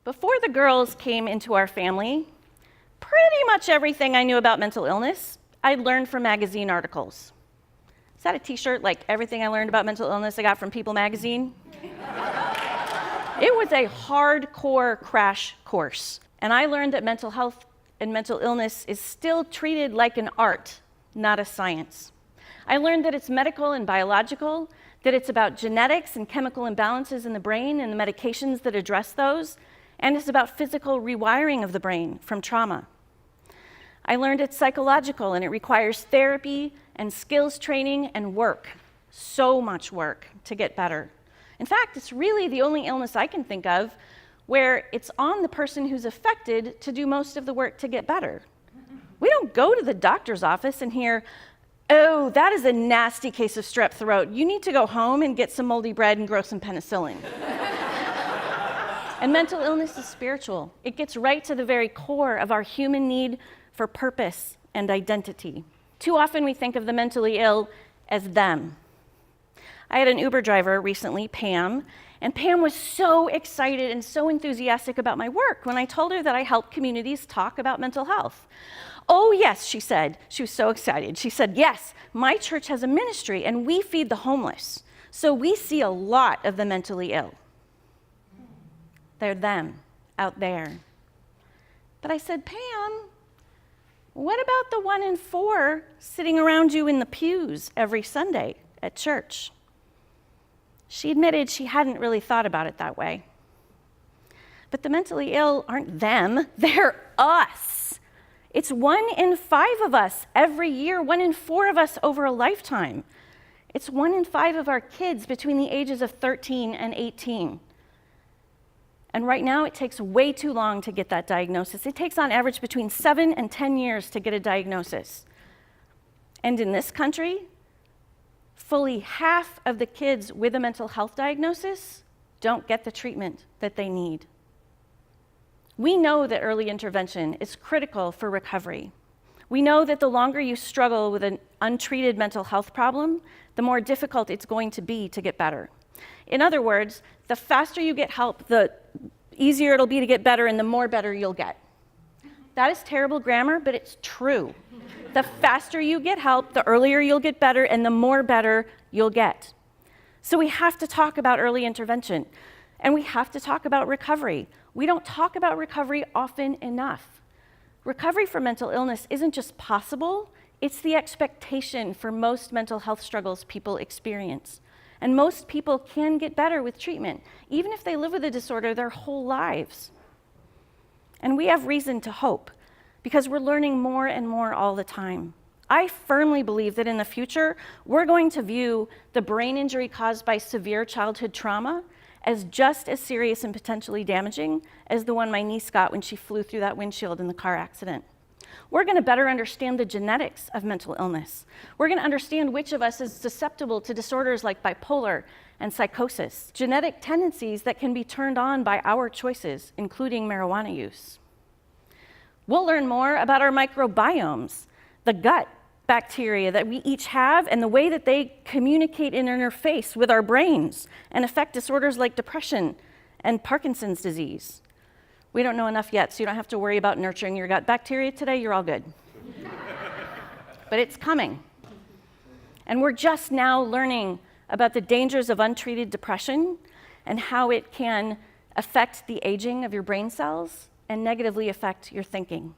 Before the girls came into our family, pretty much everything I knew about mental illness, I'd learned from magazine articles. Is that a t-shirt, like everything I learned about mental illness I got from People magazine? It was a hardcore crash course, and I learned that mental health and mental illness is still treated like an art, not a science. I learned that it's medical and biological, that it's about genetics and chemical imbalances in the brain and the medications that address those, and it's about physical rewiring of the brain from trauma. I learned it's psychological and it requires therapy and skills training and work, so much work to get better. In fact, it's really the only illness I can think of where it's on the person who's affected to do most of the work to get better. We don't go to the doctor's office and hear, "Oh, that is a nasty case of strep throat. You need to go home and get some moldy bread and grow some penicillin." And mental illness is spiritual. It gets right to the very core of our human need for purpose and identity. Too often we think of the mentally ill as them. I had an Uber driver recently, Pam, and Pam was so excited and so enthusiastic about my work when I told her that I help communities talk about mental health. "Oh yes," she said. She was so excited. She said, "Yes, my church has a ministry and we feed the homeless. So we see a lot of the mentally ill." They're them, out there. But I said, "Pam, what about the 1 in 4 sitting around you in the pews every Sunday at church?" She admitted she hadn't really thought about it that way. But the mentally ill aren't them, they're us. It's 1 in 5 of us every year, 1 in 4 of us over a lifetime. It's 1 in 5 of our kids between the ages of 13 and 18. And right now, it takes way too long to get that diagnosis. It takes on average between 7 and 10 years to get a diagnosis. And in this country, fully half of the kids with a mental health diagnosis don't get the treatment that they need. We know that early intervention is critical for recovery. We know that the longer you struggle with an untreated mental health problem, the more difficult it's going to be to get better. In other words, the faster you get help, the easier it'll be to get better and the more better you'll get. That is terrible grammar, but it's true. The faster you get help, the earlier you'll get better and the more better you'll get. So we have to talk about early intervention and we have to talk about recovery. We don't talk about recovery often enough. Recovery from mental illness isn't just possible, it's the expectation for most mental health struggles people experience. And most people can get better with treatment, even if they live with a disorder their whole lives. And we have reason to hope, because we're learning more and more all the time. I firmly believe that in the future, we're going to view the brain injury caused by severe childhood trauma as just as serious and potentially damaging as the one my niece got when she flew through that windshield in the car accident. We're going to better understand the genetics of mental illness. We're going to understand which of us is susceptible to disorders like bipolar and psychosis, genetic tendencies that can be turned on by our choices, including marijuana use. We'll learn more about our microbiomes, the gut bacteria that we each have, and the way that they communicate and interface with our brains and affect disorders like depression and Parkinson's disease. We don't know enough yet, so you don't have to worry about nurturing your gut bacteria today. You're all good. But it's coming. And we're just now learning about the dangers of untreated depression and how it can affect the aging of your brain cells and negatively affect your thinking.